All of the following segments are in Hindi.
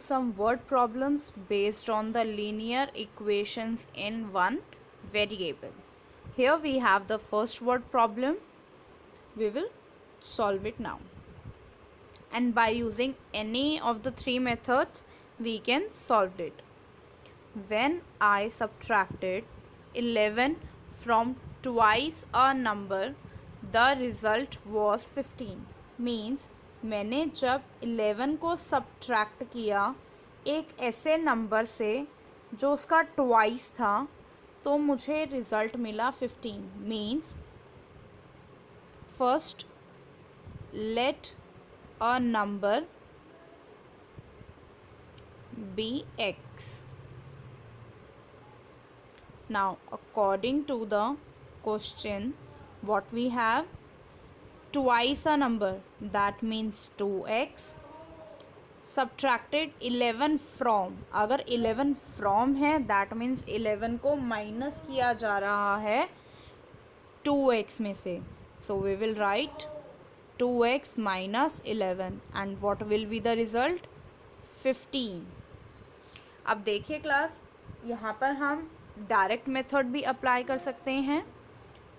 some word problems based on the linear equations in one variable. Here we have the first word problem. We will solve it now. And by using any of the three methods, we can solve it. When I subtracted 11 from twice a number, the result was 15. Means मैंने जब 11 को सब्ट्रैक्ट किया एक ऐसे नंबर से जो उसका ट्वाइस था, तो मुझे रिज़ल्ट मिला 15. Means first let a number be x. Now according to the question, what we have? Twice a number, that means 2x, subtracted 11 from. अगर 11 from है, that means 11 को माइनस किया जा रहा है 2x में से. So we will write 2x minus 11 and what will be the result? 15. अब देखिए क्लास, यहाँ पर हम डायरेक्ट मेथड भी अप्लाई कर सकते हैं,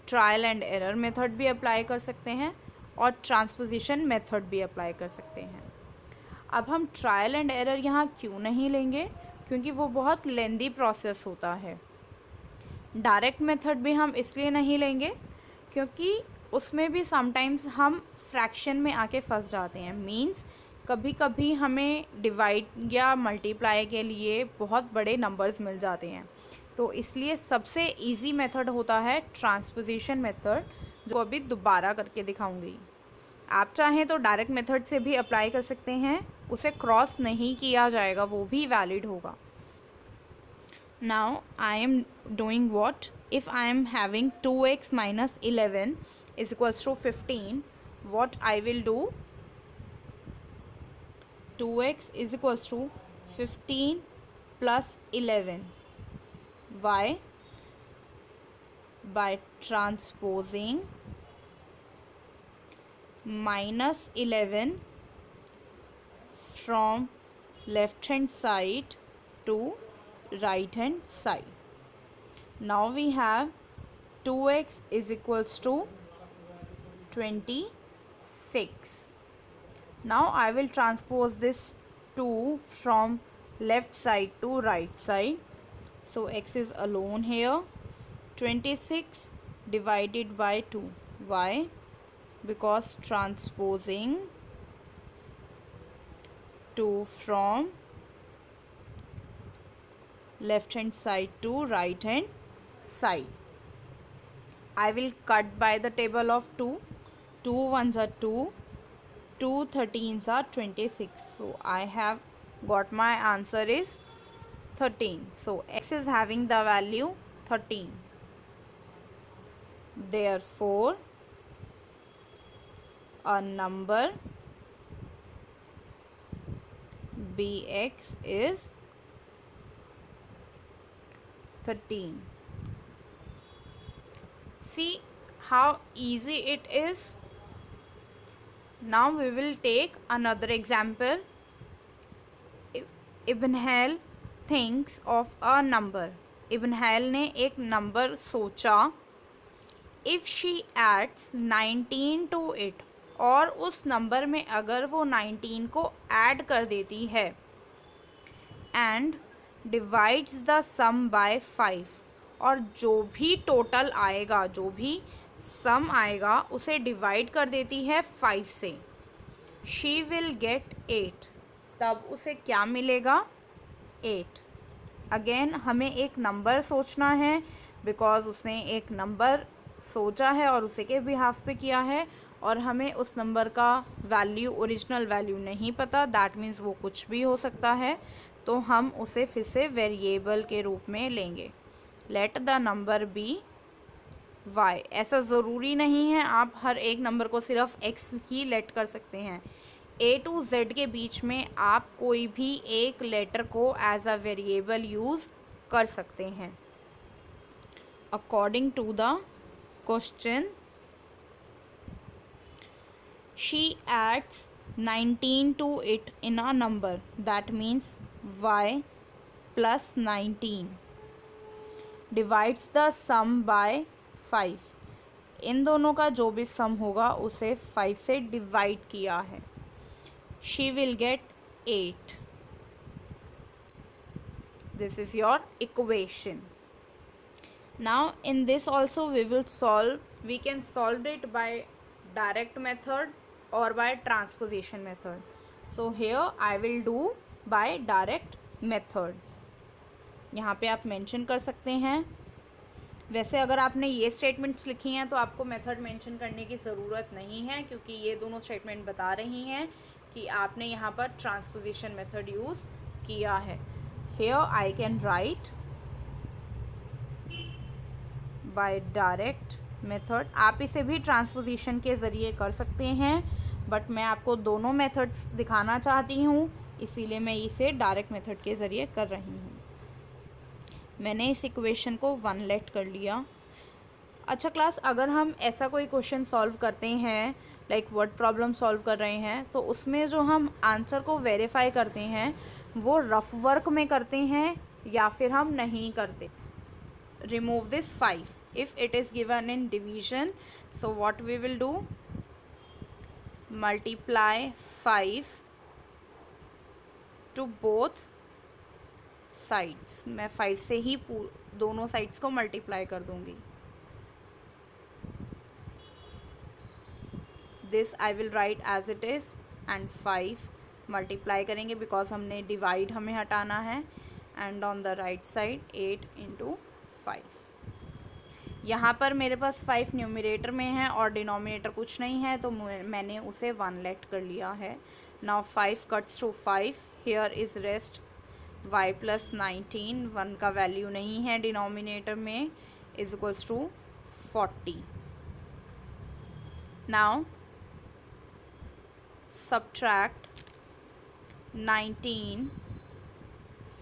ट्रायल एंड एरर मेथड भी अप्लाई कर सकते हैं और ट्रांसपोजिशन मेथड भी अप्लाई कर सकते हैं. अब हम ट्रायल एंड एरर यहाँ क्यों नहीं लेंगे? क्योंकि वो बहुत लेंदी प्रोसेस होता है. डायरेक्ट मेथड भी हम इसलिए नहीं लेंगे क्योंकि उसमें भी समटाइम्स हम फ्रैक्शन में आके फंस जाते हैं. मीन्स कभी कभी हमें डिवाइड या मल्टीप्लाई के लिए बहुत बड़े नंबर्स मिल जाते हैं. तो इसलिए सबसे इजी मेथड होता है ट्रांसपोजिशन मेथड, जो अभी दोबारा करके दिखाऊंगी. आप चाहें तो डायरेक्ट मेथड से भी अप्लाई कर सकते हैं, उसे क्रॉस नहीं किया जाएगा, वो भी वैलिड होगा. Now I am doing what? If I am having 2x minus 11 is equals to 15, what I will do? 2x is equals to 15 plus 11. Why? By transposing minus 11 from left hand side to right hand side. Now we have 2x is equals to 26. Now I will transpose this 2 from left side to right side. So x is alone here. 26 divided by 2. Why? Because transposing 2 from left hand side to right hand side. I will cut by the table of 2. 2 ones are 2. 2 13s are 26. So I have got my answer is 13. So x is having the value 13. Therefore a number bx is 13. See how easy it is. Now we will take another example. Ibn Hal thinks of a number. Ibn Hal ने एक नंबर सोचा. If she adds 19 to it, और उस नंबर में अगर वो 19 को ऐड कर देती है and divides the sum by 5, और जो भी टोटल आएगा, जो भी सम आएगा उसे डिवाइड कर देती है 5 से, she will get 8. तब उसे क्या मिलेगा? 8. अगेन हमें एक नंबर सोचना है बिकॉज उसने एक नंबर सोचा है और उसे के बिहाफ पे किया है और हमें उस नंबर का वैल्यू, ओरिजिनल वैल्यू नहीं पता. दैट मीन्स वो कुछ भी हो सकता है, तो हम उसे फिर से वेरिएबल के रूप में लेंगे. Let the number be y. ऐसा ज़रूरी नहीं है आप हर एक नंबर को सिर्फ x ही लेट कर सकते हैं. a to z के बीच में आप कोई भी एक लेटर को एज अ वेरिएबल यूज़ कर सकते हैं. According to the question, she adds 19 to it in a number, that means y plus 19 divides the sum by 5. इन दोनों का जो भी सम होगा उसे 5 से डिवाइड किया है. She will get 8. This is your equation. Now in this also we can solve it by direct method or by transposition method. So here I will do by direct method. यहाँ पे आप मेंशन कर सकते हैं. वैसे अगर आपने ये स्टेटमेंट्स लिखी हैं तो आपको मेथड मेंशन करने की ज़रूरत नहीं है, क्योंकि ये दोनों स्टेटमेंट बता रही हैं कि आपने यहाँ पर ट्रांसपोजिशन मेथड यूज़ किया है. Here I can write by direct method. आप इसे भी ट्रांसपोजिशन के ज़रिए कर सकते हैं, बट मैं आपको दोनों मेथड्स दिखाना चाहती हूँ, इसीलिए मैं इसे डायरेक्ट मेथड के ज़रिए कर रही हूँ. मैंने इस इक्वेशन को 1 लेट कर लिया. अच्छा क्लास, अगर हम ऐसा कोई क्वेश्चन सॉल्व करते हैं, लाइक वर्ड प्रॉब्लम सॉल्व कर रहे हैं, तो उसमें जो हम आंसर को वेरीफाई करते हैं वो रफ वर्क में करते हैं या फिर हम नहीं करते. Remove this 5 if it is given in division. So what we will do, multiply 5 to both sides. मैं 5 से ही दोनों साइड्स को मल्टीप्लाई कर दूंगी. This I will write as it is and 5 multiply करेंगे बिकॉज हमने डिवाइड हमें हटाना है. And on the right side 8 into 5. यहाँ पर मेरे पास 5 न्यूमरेटर में है और डिनोमिनेटर कुछ नहीं है, तो मैंने उसे 1 लेट कर लिया है. Now 5 cuts to 5. Here is rest y plus 19. 1 का वैल्यू नहीं है डिनोमिनेटर में, is equals to 40. Now subtract 19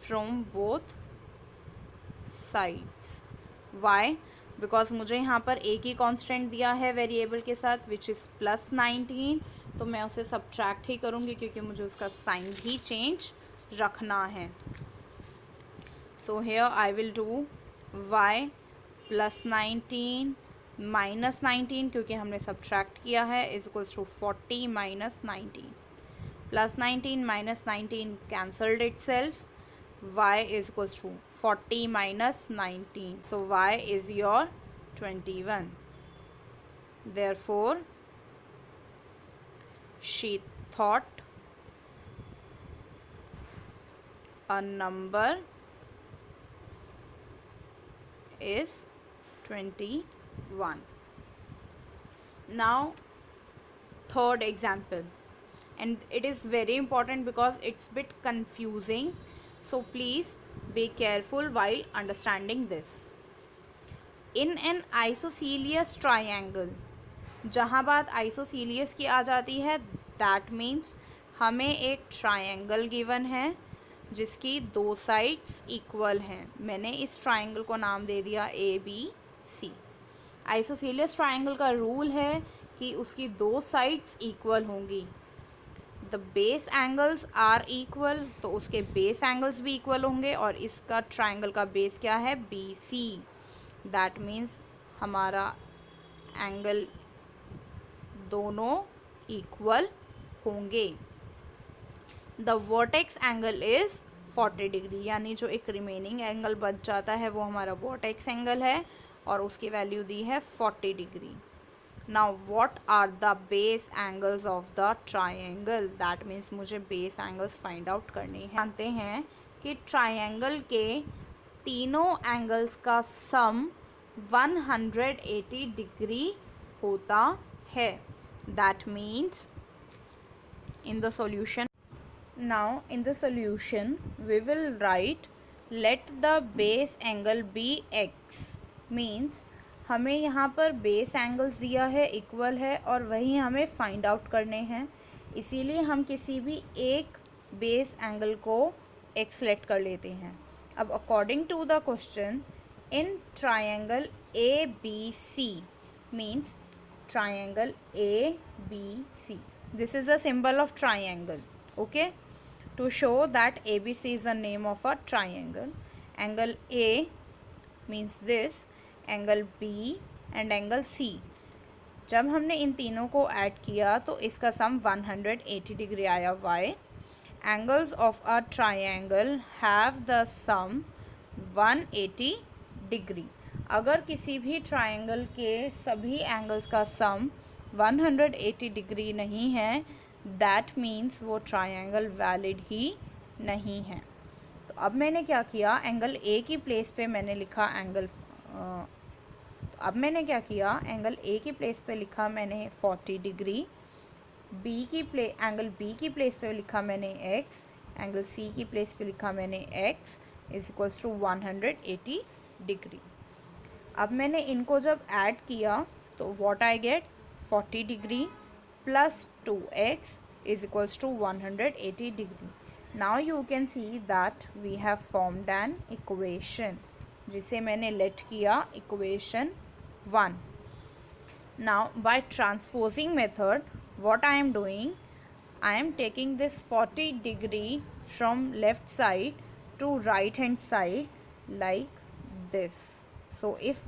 from both sides. Why? Because मुझे यहाँ पर एक ही कांस्टेंट दिया है वेरिएबल के साथ, विच इज़ प्लस 19, तो मैं उसे सब्ट्रैक्ट ही करूँगी क्योंकि मुझे उसका साइन भी चेंज रखना है. So here I will do y plus 19 minus 19, क्योंकि हमने सब्ट्रैक्ट किया है, is equals to 40 minus 19. Plus 19 minus 19 cancelled itself. y is equals to 40 minus 19. So y is your 21. Therefore, she thought a number is 21. Now, third example, and it is very important because it's bit confusing. So please be careful while understanding this. In an isosceles triangle, जहाँ बात isosceles की आ जाती है, that means हमें एक triangle given है जिसकी 2 साइड्स इक्वल हैं. मैंने इस ट्राइंगल को नाम दे दिया ABC. आइसोसेलियस ट्राइंगल का रूल है कि उसकी 2 साइड्स इक्वल होंगी. The base angles are equal, तो उसके बेस एंगल्स भी इक्वल होंगे. और इसका ट्राइंगल का बेस क्या है? BC. दैट मीन्स हमारा एंगल दोनों इक्वल होंगे. The vertex angle is 40 degree, यानी जो एक रिमेनिंग एंगल बच जाता है वो हमारा वर्टेक्स एंगल है और उसकी वैल्यू दी है 40 degree. Now what are the base angles of the triangle? That means मुझे बेस एंगल्स फाइंड आउट करने हैं. जानते हैं कि ट्राइंगल के तीनों एंगल्स का सम 180 डिग्री होता है. That means in the solution, now in the solution we will write let the base angle be x. means हमें यहाँ पर बेस एंगल्स दिया है, इक्वल है, और वही हमें फाइंड आउट करने हैं. इसीलिए हम किसी भी एक बेस एंगल को x सेलेक्ट कर लेते हैं. अब according to the question, in triangle ABC, means triangle ABC, This is a symbol of triangle. Okay, to show that ABC is the name of a triangle. Angle A means this, angle B and angle C. जब हमने इन तीनों को ऐड किया तो इसका सम 180 डिग्री आया. Why? Angles of a triangle have the sum 180 degree. अगर किसी भी ट्राइंगल के सभी एंगल्स का सम 180 डिग्री नहीं है, दैट मीन्स वो ट्राइंगल वैलिड ही नहीं है. तो अब मैंने क्या किया, एंगल ए की प्लेस पे मैंने लिखा एंगल एंगल ए की प्लेस पे लिखा मैंने 40 डिग्री. एंगल बी की प्लेस पे लिखा मैंने एक्स. एंगल सी की प्लेस पे लिखा मैंने x is equals to 180 degree. अब मैंने इनको जब ऐड किया तो what I get, 40 degree plus 2x is equals to 180 degree. Now you can see that we have formed an equation जिसे मैंने लेट किया equation 1. Now by transposing method what I am doing, I am taking this 40 degree from left side to right hand side like this. So if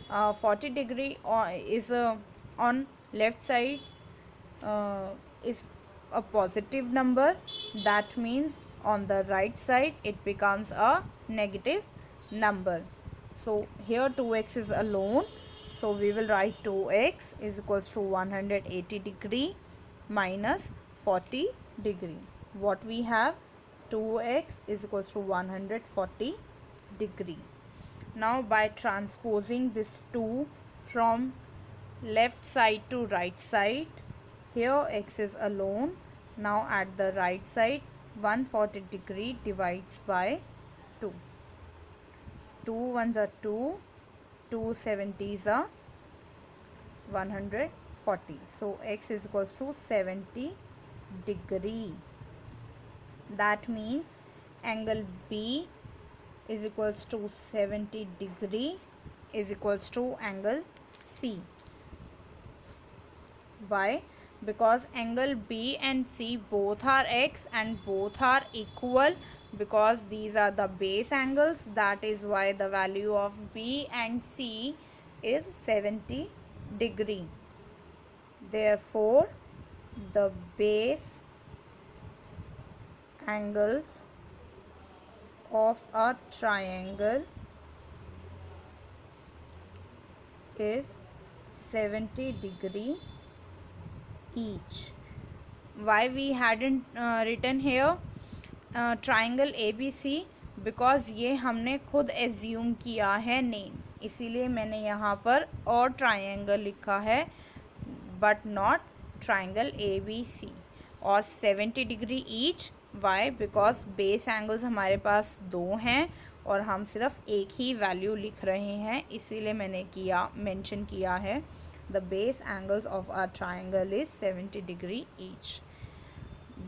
40 degree is on left side is a positive number, that means on the right side it becomes a negative number. So here 2x is alone, so we will write 2x is equals to 180 degree minus 40 degree. What we have, 2x is equals to 140 degree. Now by transposing this 2 from left side to right side, here x is alone. Now at the right side 140 degree divides by 2. 2 ones are 2, 2 70s are 140. So x is equals to 70 degree. That means angle B is equals to 70 degree is equals to angle C. Why? Because angle B and C both are x and both are equal, because these are the base angles. That is why the value of B and C is 70 degree. Therefore the base angles of a triangle is 70 degree each. Why we hadn't written here triangle ABC? Because ये हमने खुद एज्यूम किया है नेम, इसीलिए मैंने यहाँ पर और ट्राइंगल लिखा है बट नॉट ट्राइंगल ABC. और 70 degree each. Why? Because base angles हमारे पास दो हैं और हम सिर्फ एक ही वैल्यू लिख रहे हैं, इसीलिए मैंने मेंशन किया है the base angles of our triangle is 70 degree each.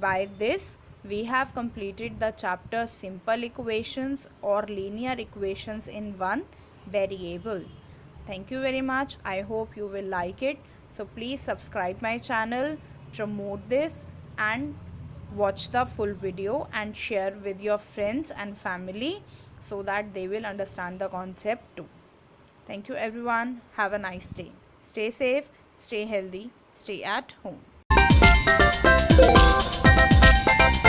By this we have completed the chapter simple equations or linear equations in one variable. Thank you very much. I hope you will like it. So please subscribe my channel, promote this and watch the full video and share with your friends and family so that they will understand the concept too. Thank you everyone. Have a nice day. Stay safe, stay healthy, stay at home.